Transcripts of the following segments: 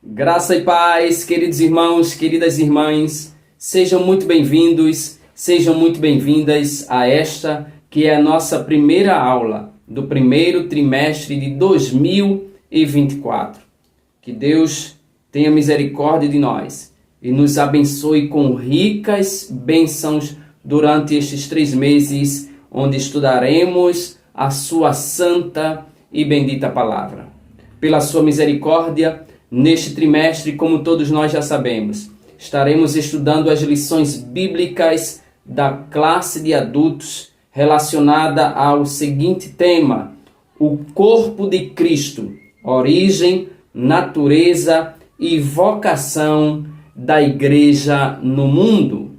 Graça e paz, queridos irmãos, queridas irmãs, sejam muito bem-vindos, sejam muito bem-vindas a esta que é a nossa primeira aula do primeiro trimestre de 2024. Que Deus tenha misericórdia de nós e nos abençoe com ricas bênçãos durante estes 3 meses, onde estudaremos a sua santa e bendita palavra. Pela sua misericórdia, neste trimestre, como todos nós já sabemos, estaremos estudando as lições bíblicas da classe de adultos relacionada ao seguinte tema: o corpo de Cristo, origem, natureza e vocação da igreja no mundo.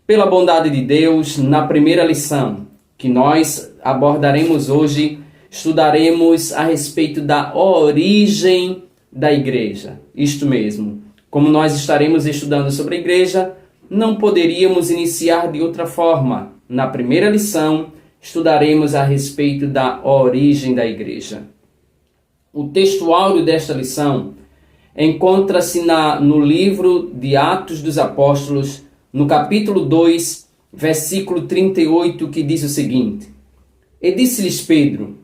Pela bondade de Deus, na primeira lição que nós abordaremos hoje, estudaremos a respeito da origem da igreja. Isto mesmo, como nós estaremos estudando sobre a igreja, não poderíamos iniciar de outra forma. Na primeira lição, estudaremos a respeito da origem da igreja. O texto áureo desta lição encontra-se no livro de Atos dos Apóstolos, no capítulo 2, versículo 38, que diz o seguinte: E disse-lhes Pedro: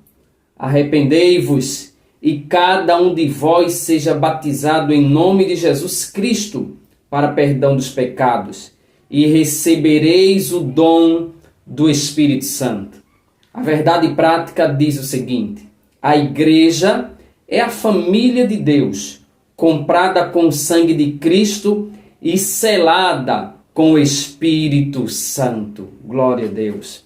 Arrependei-vos e cada um de vós seja batizado em nome de Jesus Cristo para perdão dos pecados, e recebereis o dom do Espírito Santo. A verdade prática diz o seguinte: a igreja é a família de Deus, comprada com o sangue de Cristo e selada com o Espírito Santo. Glória a Deus.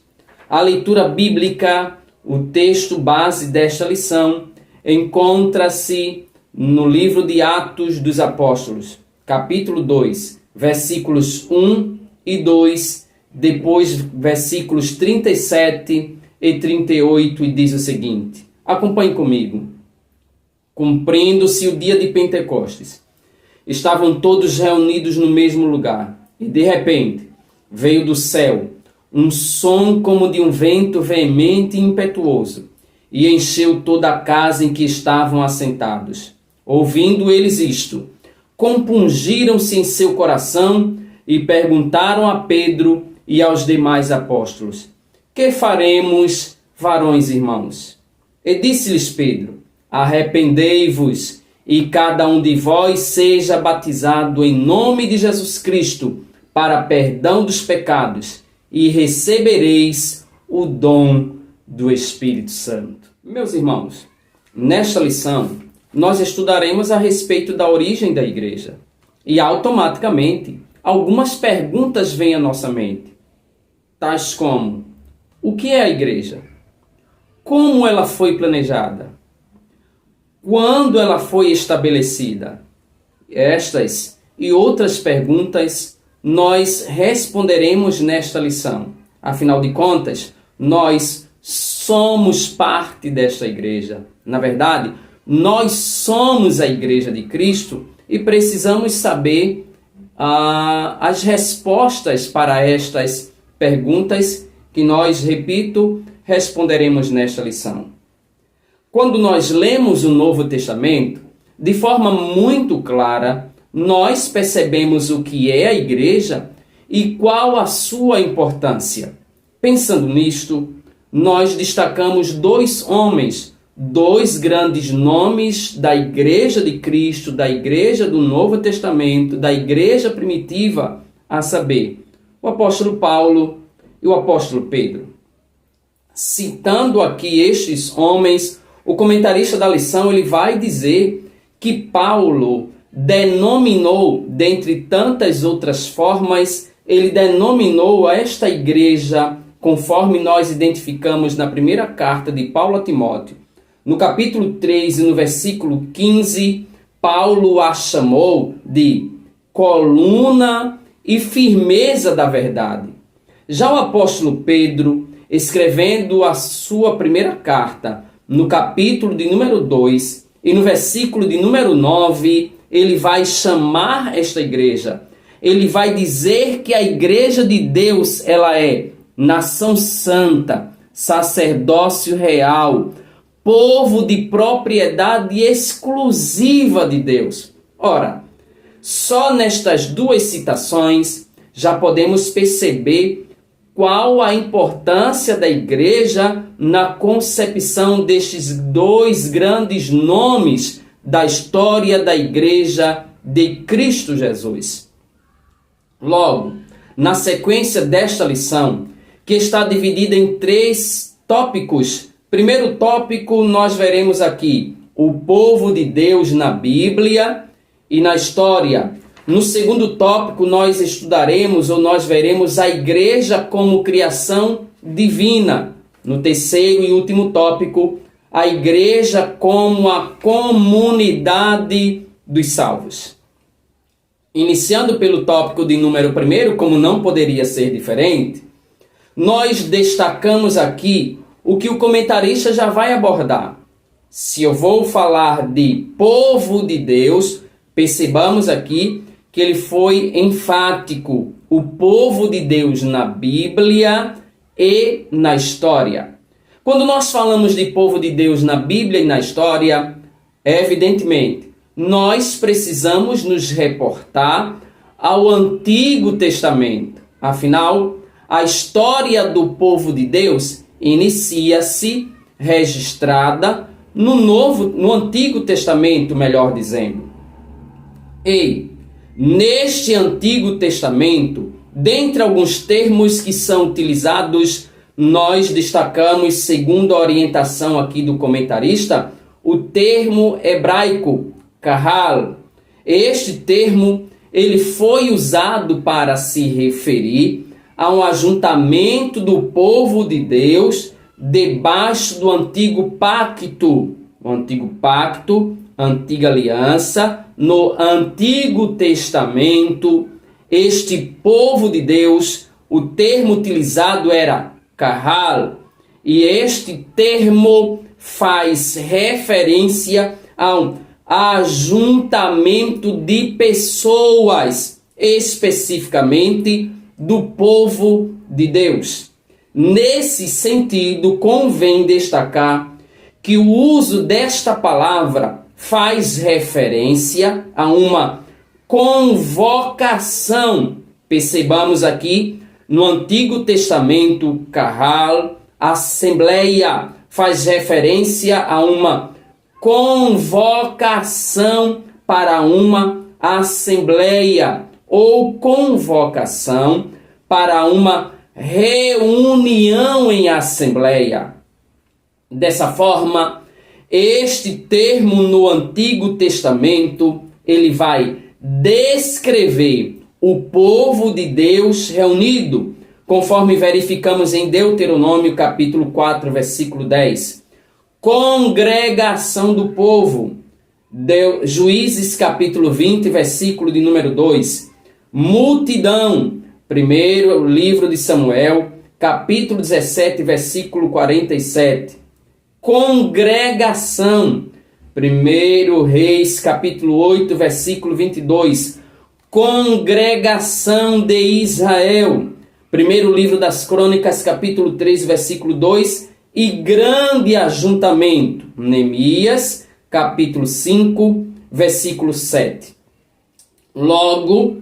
A leitura bíblica, o texto base desta lição, encontra-se no livro de Atos dos Apóstolos, capítulo 2, versículos 1 e 2, depois versículos 37 e 38, e diz o seguinte: acompanhe comigo. Cumprindo-se o dia de Pentecostes, estavam todos reunidos no mesmo lugar, e de repente veio do céu um som como de um vento veemente e impetuoso, e encheu toda a casa em que estavam assentados. Ouvindo eles isto, compungiram-se em seu coração e perguntaram a Pedro e aos demais apóstolos: Que faremos, varões irmãos? E disse-lhes Pedro: Arrependei-vos e cada um de vós seja batizado em nome de Jesus Cristo para perdão dos pecados, e recebereis o dom do Espírito Santo. Meus irmãos, nesta lição, nós estudaremos a respeito da origem da igreja. E automaticamente, algumas perguntas vêm à nossa mente. Tais como: o que é a igreja? Como ela foi planejada? Quando ela foi estabelecida? Estas e outras perguntas nós responderemos nesta lição. Afinal de contas, nós somos parte desta igreja. Na verdade, nós somos a igreja de Cristo e precisamos saber as respostas para estas perguntas que nós, repito, responderemos nesta lição. Quando nós lemos o Novo Testamento, de forma muito clara, nós percebemos o que é a igreja e qual a sua importância. Pensando nisto, nós destacamos 2 homens, 2 grandes nomes da Igreja de Cristo, da Igreja do Novo Testamento, da Igreja primitiva, a saber, o apóstolo Paulo e o apóstolo Pedro. Citando aqui estes homens, o comentarista da lição ele vai dizer que Paulo denominou, dentre tantas outras formas, ele denominou esta igreja, conforme nós identificamos na primeira carta de Paulo a Timóteo. No capítulo 3 e no versículo 15, Paulo a chamou de coluna e firmeza da verdade. Já o apóstolo Pedro, escrevendo a sua primeira carta, no capítulo de número 2 e no versículo de número 9, ele vai chamar esta igreja. Ele vai dizer que a igreja de Deus, ela é nação santa, sacerdócio real, povo de propriedade exclusiva de Deus. Ora, só nestas duas citações já podemos perceber qual a importância da igreja na concepção destes dois grandes nomes da história da igreja de Cristo Jesus. Logo, na sequência desta lição, que está dividida em 3 tópicos. Primeiro tópico, nós veremos aqui o povo de Deus na Bíblia e na história. No segundo tópico, nós estudaremos ou nós veremos a igreja como criação divina. No terceiro e último tópico, a igreja como a comunidade dos salvos. Iniciando pelo tópico de número 1, como não poderia ser diferente, nós destacamos aqui o que o comentarista já vai abordar. Se eu vou falar de povo de Deus, percebamos aqui que ele foi enfático, o povo de Deus na Bíblia e na história. Quando nós falamos de povo de Deus na Bíblia e na história, evidentemente, nós precisamos nos reportar ao Antigo Testamento. Afinal, a história do povo de Deus inicia-se registrada no Antigo Testamento, melhor dizendo. E neste Antigo Testamento, dentre alguns termos que são utilizados, nós destacamos, segundo a orientação aqui do comentarista, o termo hebraico kahal. Este termo ele foi usado para se referir a um ajuntamento do povo de Deus debaixo do antigo pacto. O antigo pacto, antiga aliança, no Antigo Testamento, este povo de Deus, o termo utilizado era kahal, e este termo faz referência a um ajuntamento de pessoas, especificamente do povo de Deus. Nesse sentido, convém destacar que o uso desta palavra faz referência a uma convocação. Percebamos aqui, no Antigo Testamento, kahal, assembleia, faz referência a uma convocação para uma assembleia ou convocação para uma reunião em assembleia. Dessa forma, este termo no Antigo Testamento, ele vai descrever o povo de Deus reunido, conforme verificamos em Deuteronômio capítulo 4, versículo 10. Congregação do povo. Juízes capítulo 20, versículo de número 2. Multidão. Primeiro livro de Samuel, capítulo 17, versículo 47. Congregação. Primeiro Reis, capítulo 8, versículo 22. Congregação de Israel. Primeiro livro das Crônicas, capítulo 3, versículo 2. E grande ajuntamento. Neemias, capítulo 5, versículo 7. Logo,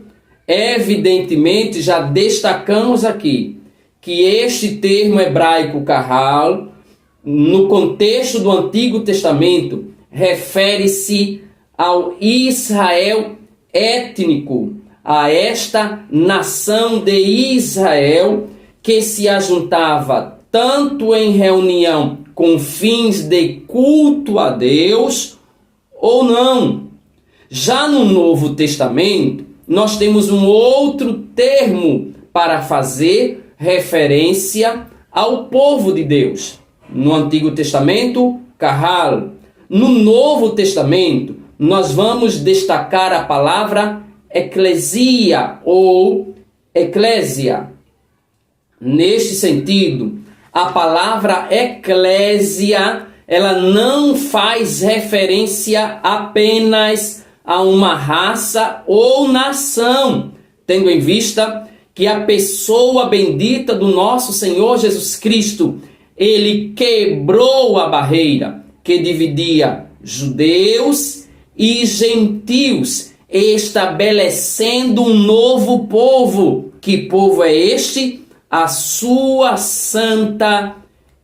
evidentemente, já destacamos aqui que este termo hebraico kahal, no contexto do Antigo Testamento, refere-se ao Israel étnico, a esta nação de Israel que se ajuntava tanto em reunião com fins de culto a Deus ou não. Já no Novo Testamento, nós temos um outro termo para fazer referência ao povo de Deus. No Antigo Testamento, kahal. No Novo Testamento, nós vamos destacar a palavra eclesia ou eclésia. Neste sentido, a palavra eclésia, ela não faz referência apenas a uma raça ou nação, tendo em vista que a pessoa bendita do nosso Senhor Jesus Cristo, ele quebrou a barreira que dividia judeus e gentios. estabelecendo um novo povo. Que povo é este? A sua santa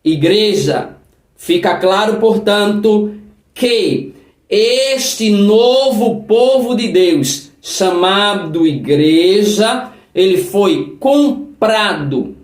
igreja. Fica claro, portanto, que este novo povo de Deus, chamado igreja, ele foi comprado,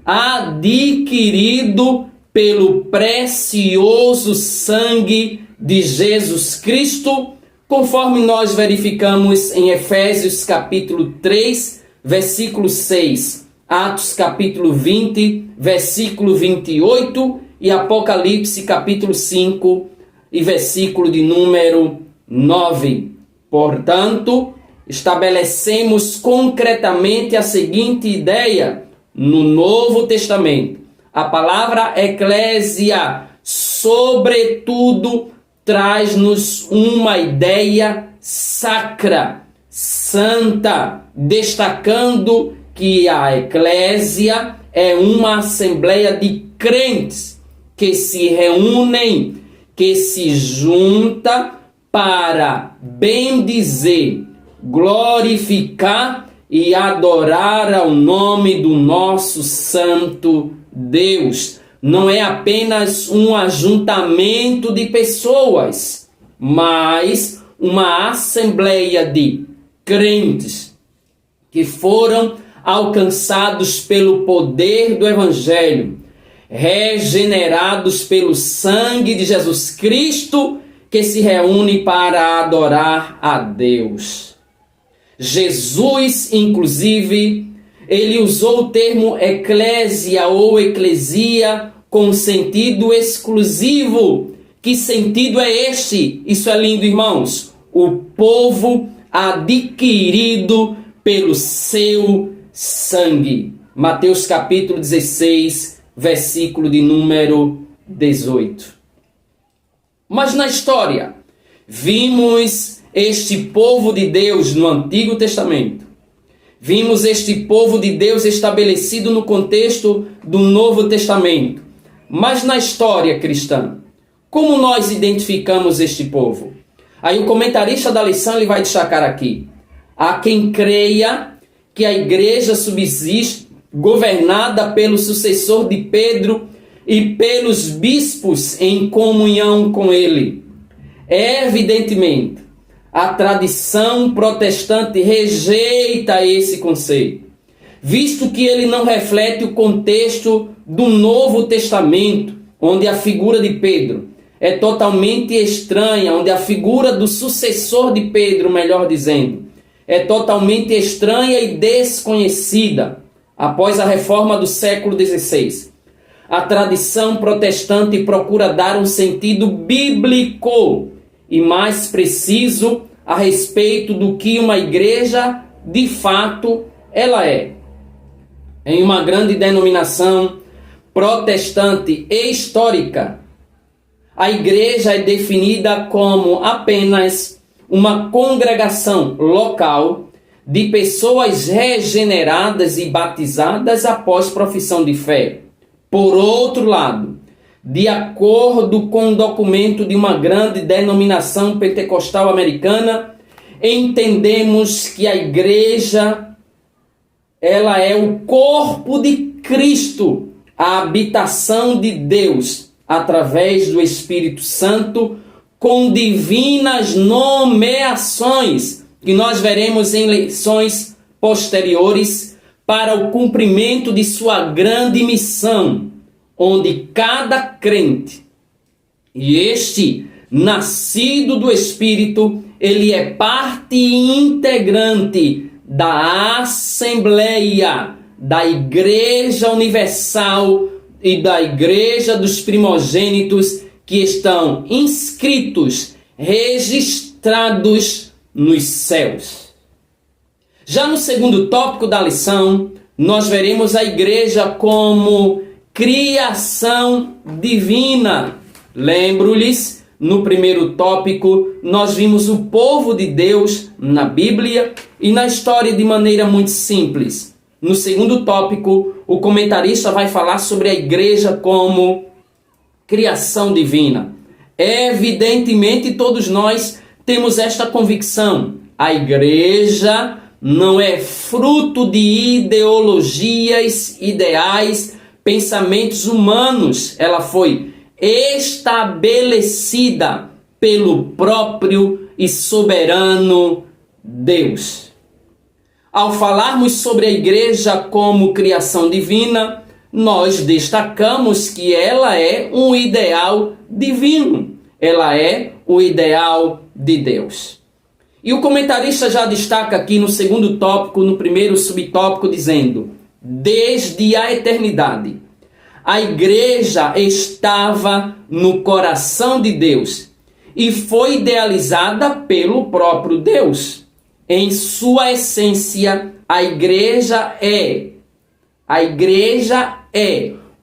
adquirido pelo precioso sangue de Jesus Cristo, conforme nós verificamos em Efésios capítulo 3, versículo 6, Atos capítulo 20, versículo 28 e Apocalipse capítulo 5 e versículo de número 9. Portanto, estabelecemos concretamente a seguinte ideia no Novo Testamento. A palavra eclésia, sobretudo, traz-nos uma ideia sacra, santa, destacando que a eclésia é uma assembleia de crentes que se reúnem, que se junta para bendizer, glorificar e adorar ao nome do nosso Santo Deus. Não é apenas um ajuntamento de pessoas, mas uma assembleia de crentes que foram alcançados pelo poder do Evangelho, regenerados pelo sangue de Jesus Cristo, que se reúne para adorar a Deus. Jesus, inclusive, ele usou o termo eclésia ou eclesia com sentido exclusivo. Que sentido é este? Isso é lindo, irmãos. O povo adquirido pelo seu sangue. Mateus capítulo 16, versículo de número 18. Mas na história, vimos este povo de Deus no Antigo Testamento. Vimos este povo de Deus estabelecido no contexto do Novo Testamento. Mas na história cristã, como nós identificamos este povo? Aí o comentarista da lição ele vai destacar aqui. Há quem creia que a igreja subsiste governada pelo sucessor de Pedro e pelos bispos em comunhão com ele. Evidentemente, a tradição protestante rejeita esse conceito, visto que ele não reflete o contexto do Novo Testamento, onde a figura de Pedro é totalmente estranha, onde a figura do sucessor de Pedro, melhor dizendo, é totalmente estranha e desconhecida após a reforma do século XVI. A tradição protestante procura dar um sentido bíblico e mais preciso a respeito do que uma igreja de fato ela é. Em uma grande denominação protestante e histórica, a igreja é definida como apenas uma congregação local de pessoas regeneradas e batizadas após profissão de fé. Por outro lado, de acordo com o documento de uma grande denominação pentecostal americana, entendemos que a igreja ela é o corpo de Cristo, a habitação de Deus através do Espírito Santo, com divinas nomeações que nós veremos em lições posteriores para o cumprimento de sua grande missão, onde cada crente, e este nascido do Espírito, ele é parte integrante da Assembleia, da Igreja Universal e da Igreja dos Primogênitos que estão inscritos, registrados nos céus. Já no segundo tópico da lição, nós veremos a igreja como criação divina. Lembro-lhes, no primeiro tópico, nós vimos o povo de Deus na Bíblia e na história de maneira muito simples. No segundo tópico, o comentarista vai falar sobre a igreja como criação divina. Evidentemente, todos nós temos esta convicção. a igreja não é fruto de ideologias, ideais, pensamentos humanos. Ela foi estabelecida pelo próprio e soberano Deus. Ao falarmos sobre a igreja como criação divina, nós destacamos que ela é um ideal divino. Ela é o ideal de Deus. E o comentarista já destaca aqui no segundo tópico, no primeiro subtópico, dizendo: desde a eternidade, a igreja estava no coração de Deus e foi idealizada pelo próprio Deus. Em sua essência, a igreja é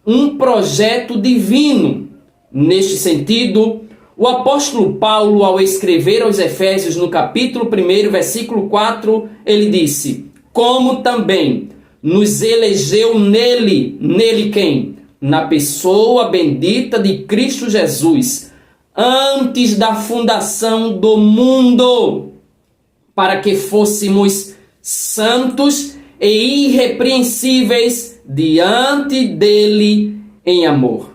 um projeto divino. Neste sentido, o apóstolo Paulo, ao escrever aos Efésios, no capítulo 1, versículo 4, ele disse: como também nos elegeu nele quem? Na pessoa bendita de Cristo Jesus, antes da fundação do mundo, para que fôssemos santos e irrepreensíveis diante dele em amor.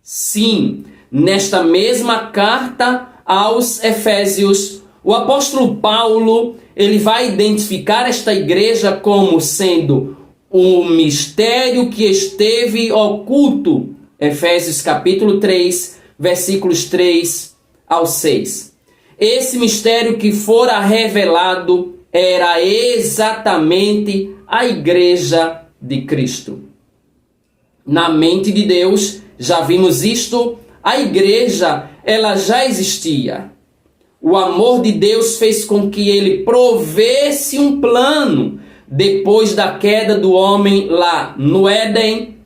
Sim, nesta mesma carta aos Efésios, o apóstolo Paulo, ele vai identificar esta igreja como sendo um mistério que esteve oculto. Efésios capítulo 3, versículos 3 ao 6. Esse mistério que fora revelado era exatamente a igreja de Cristo. Na mente de Deus, já vimos isto, a igreja, ela já existia. O amor de Deus fez com que ele provesse um plano depois da queda do homem lá no Éden,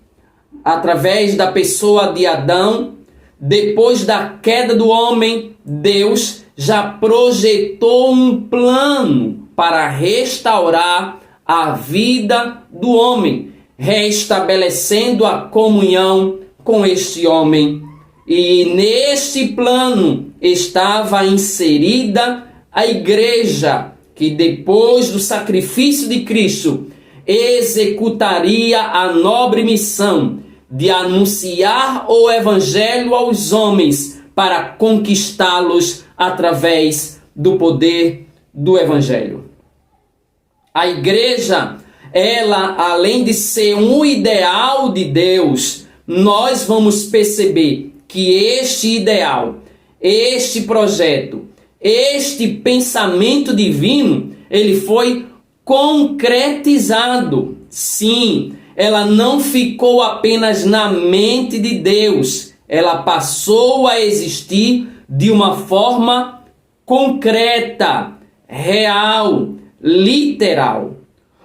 através da pessoa de Adão. Depois da queda do homem, Deus já projetou um plano para restaurar a vida do homem, restabelecendo a comunhão com este homem. E neste plano estava inserida a igreja, que depois do sacrifício de Cristo executaria a nobre missão de anunciar o evangelho aos homens para conquistá-los através do poder do evangelho. A igreja, ela, além de ser um ideal de Deus, nós vamos perceber que este ideal, este projeto, este pensamento divino, ele foi concretizado. Sim, ela não ficou apenas na mente de Deus, ela passou a existir de uma forma concreta, real, literal.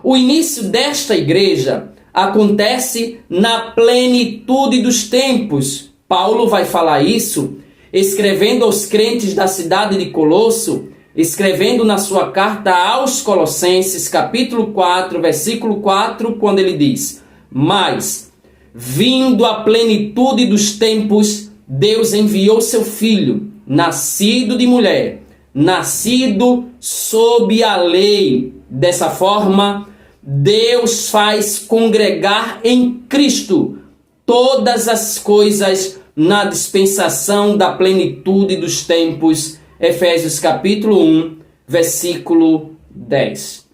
O início desta igreja acontece na plenitude dos tempos. Paulo vai falar isso escrevendo aos crentes da cidade de Colosso, escrevendo na sua carta aos Colossenses, capítulo 4, versículo 4, quando ele diz: mas, vindo a plenitude dos tempos, Deus enviou seu Filho, nascido de mulher, nascido sob a lei. Dessa forma, Deus faz congregar em Cristo todas as coisas na dispensação da plenitude dos tempos. Efésios capítulo 1, versículo 10.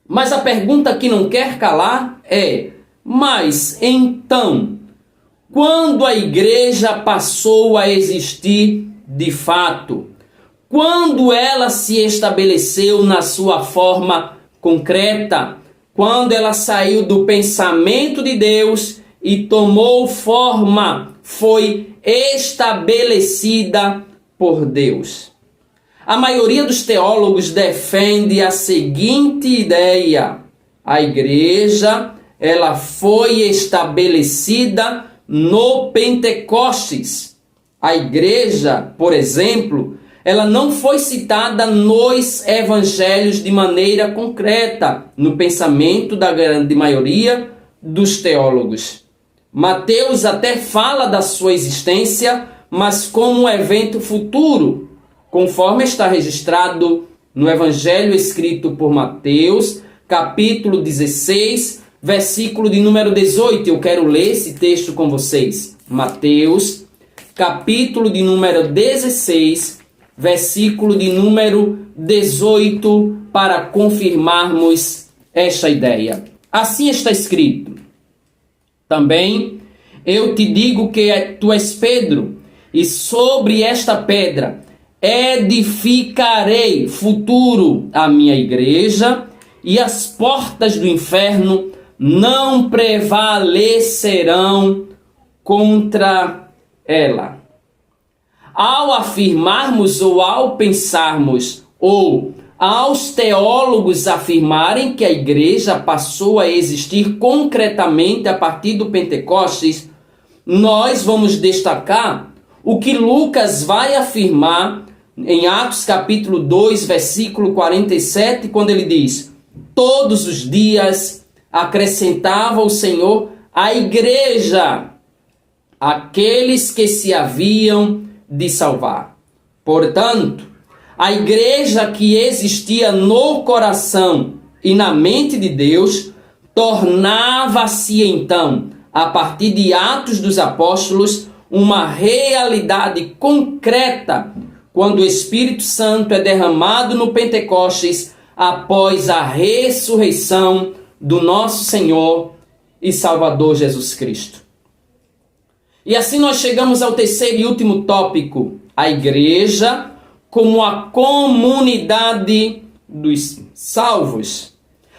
Mas a pergunta que não quer calar é: mas então, quando a igreja passou a existir de fato? Quando ela se estabeleceu na sua forma concreta? Quando ela saiu do pensamento de Deus e tomou forma, foi estabelecida por Deus. A maioria dos teólogos defende a seguinte ideia: a igreja, ela foi estabelecida no Pentecostes. A igreja, por exemplo, ela não foi citada nos evangelhos de maneira concreta, no pensamento da grande maioria dos teólogos. Mateus até fala da sua existência, mas como um evento futuro, conforme está registrado no Evangelho escrito por Mateus, capítulo 16, versículo de número 18. Eu quero ler esse texto com vocês. Mateus, capítulo de número 16, versículo de número 18, para confirmarmos esta ideia. Assim está escrito: também eu te digo que tu és Pedro, e sobre esta pedra edificarei futuro a minha igreja, e as portas do inferno não prevalecerão contra ela. Ao afirmarmos ou ao pensarmos, ou aos teólogos afirmarem que a igreja passou a existir concretamente a partir do Pentecostes, nós vamos destacar o que Lucas vai afirmar em Atos capítulo 2, versículo 47, quando ele diz: todos os dias acrescentava o Senhor à igreja aqueles que se haviam de salvar. Portanto, a igreja que existia no coração e na mente de Deus tornava-se então, a partir de Atos dos Apóstolos, uma realidade concreta quando o Espírito Santo é derramado no Pentecostes após a ressurreição do nosso Senhor e Salvador Jesus Cristo. E assim nós chegamos ao terceiro e último tópico: a igreja como a comunidade dos salvos.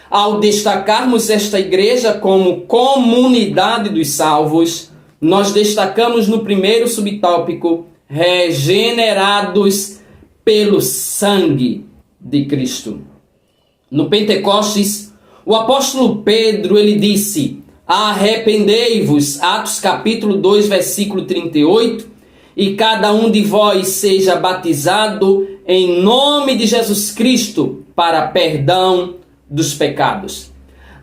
Ao destacarmos esta igreja como comunidade dos salvos, nós destacamos no primeiro subtópico: regenerados pelo sangue de Cristo. No Pentecostes, o apóstolo Pedro, ele disse: arrependei-vos, Atos capítulo 2, versículo 38, e cada um de vós seja batizado em nome de Jesus Cristo para perdão dos pecados.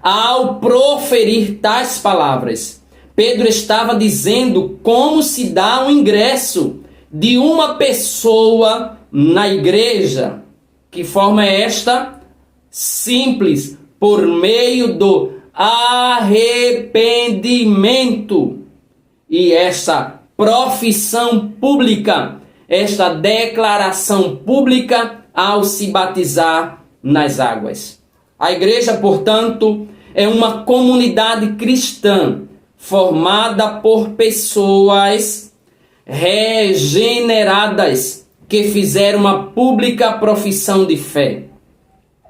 Ao proferir tais palavras, Pedro estava dizendo como se dá o ingresso de uma pessoa na igreja. Que forma é esta? Simples, por meio do arrependimento. E essa profissão pública, esta declaração pública ao se batizar nas águas. A igreja, portanto, é uma comunidade cristã formada por pessoas regeneradas que fizeram uma pública profissão de fé.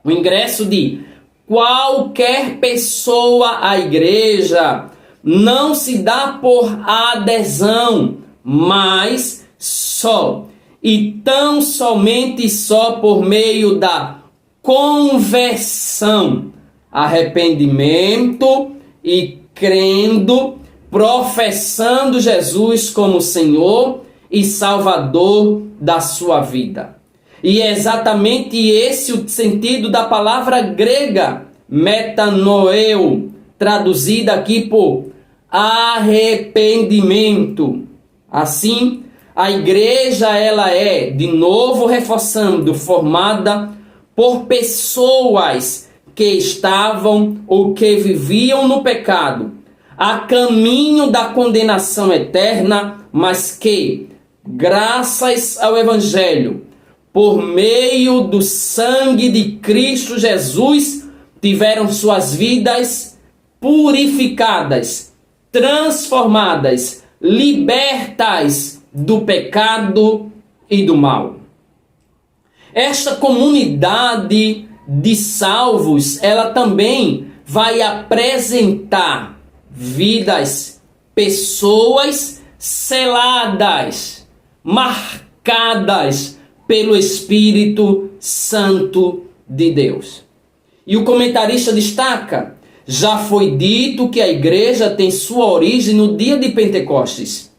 O ingresso de qualquer pessoa à igreja não se dá por adesão, mas só e tão somente só por meio da conversão, arrependimento e crendo, professando Jesus como Senhor e Salvador da sua vida. E é exatamente esse o sentido da palavra grega metanoeo, traduzida aqui por arrependimento. Assim, a igreja, ela é, de novo reforçando, formada por pessoas que estavam ou que viviam no pecado, a caminho da condenação eterna, mas que, graças ao Evangelho, por meio do sangue de Cristo Jesus, tiveram suas vidas purificadas, transformadas, libertas do pecado e do mal. Esta comunidade de salvos, ela também vai apresentar vidas, pessoas seladas, marcadas pelo Espírito Santo de Deus. E o comentarista destaca: já foi dito que a igreja tem sua origem no dia de Pentecostes.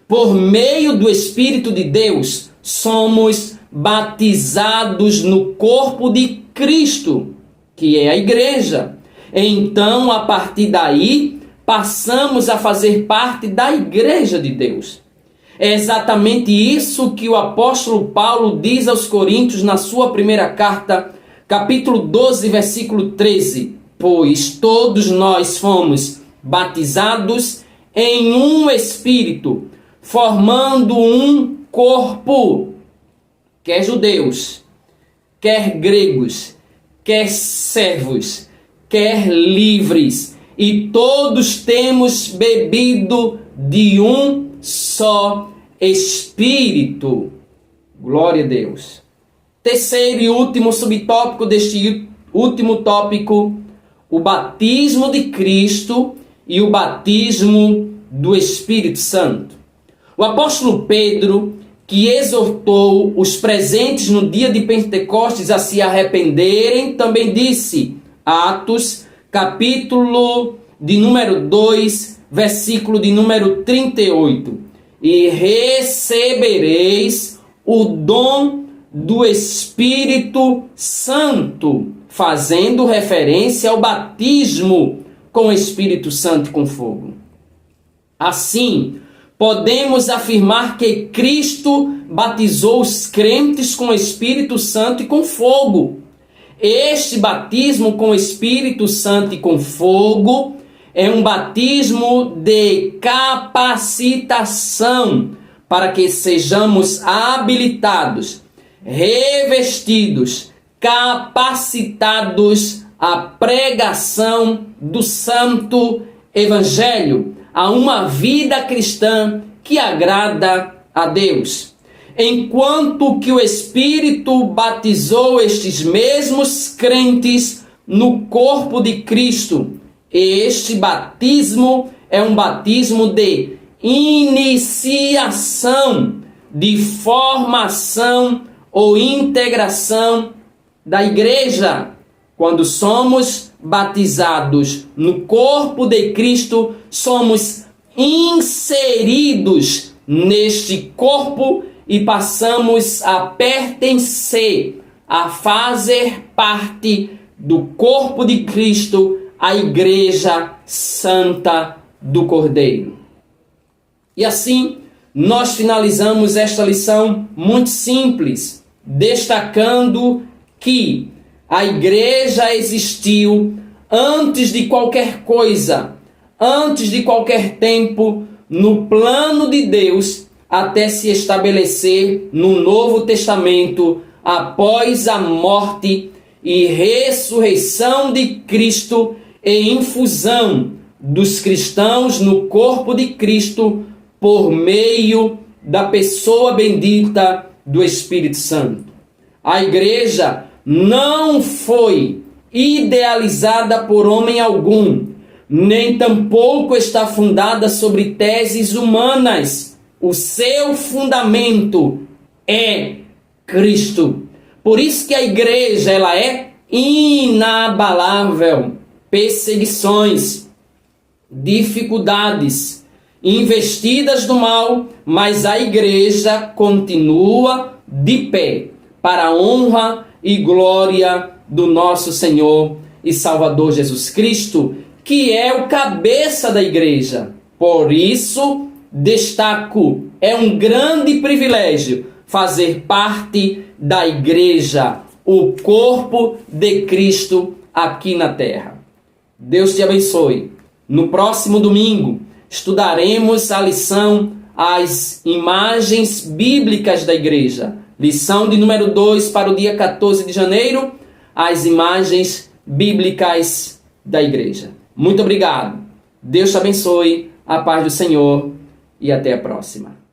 Por meio do Espírito de Deus, somos batizados no corpo de Cristo, que é a igreja. Então, a partir daí, passamos a fazer parte da igreja de Deus. É exatamente isso que o apóstolo Paulo diz aos Coríntios na sua primeira carta, capítulo 12, versículo 13. Pois todos nós fomos batizados em um Espírito, formando um corpo, quer judeus, quer gregos, quer servos, quer livres, e todos temos bebido de um só Espírito. Glória a Deus. Terceiro e último subtópico deste último tópico, o batismo de Cristo e o batismo do Espírito Santo. O apóstolo Pedro, que exortou os presentes no dia de Pentecostes a se arrependerem, também disse, Atos, capítulo de número 2, versículo de número 38, e recebereis o dom do Espírito Santo, fazendo referência ao batismo com o Espírito Santo e com fogo. Assim, podemos afirmar que Cristo batizou os crentes com o Espírito Santo e com fogo. Este batismo com o Espírito Santo e com fogo é um batismo de capacitação para que sejamos habilitados, revestidos, capacitados à pregação do Santo Evangelho, a uma vida cristã que agrada a Deus. Enquanto que o Espírito batizou estes mesmos crentes no corpo de Cristo, este batismo é um batismo de iniciação, de formação ou integração da igreja. Quando somos batizados no corpo de Cristo, somos inseridos neste corpo e passamos a pertencer, a fazer parte do corpo de Cristo, a Igreja Santa do Cordeiro. E assim, nós finalizamos esta lição muito simples, destacando que a igreja existiu antes de qualquer coisa, antes de qualquer tempo, no plano de Deus, até se estabelecer no Novo Testamento, após a morte e ressurreição de Cristo e infusão dos cristãos no corpo de Cristo por meio da pessoa bendita do Espírito Santo. A igreja não foi idealizada por homem algum, nem tampouco está fundada sobre teses humanas. O seu fundamento é Cristo. Por isso que a igreja ela é inabalável. Perseguições, dificuldades, investidas do mal, mas a igreja continua de pé para a honra e glória do nosso Senhor e Salvador Jesus Cristo, que é o cabeça da igreja. Por isso, destaco, é um grande privilégio fazer parte da igreja, o corpo de Cristo aqui na terra. Deus te abençoe. No próximo domingo, estudaremos a lição As Imagens Bíblicas da Igreja. Lição de número 2 para o dia 14 de janeiro, As Imagens Bíblicas da Igreja. Muito obrigado. Deus te abençoe, a paz do Senhor e até a próxima.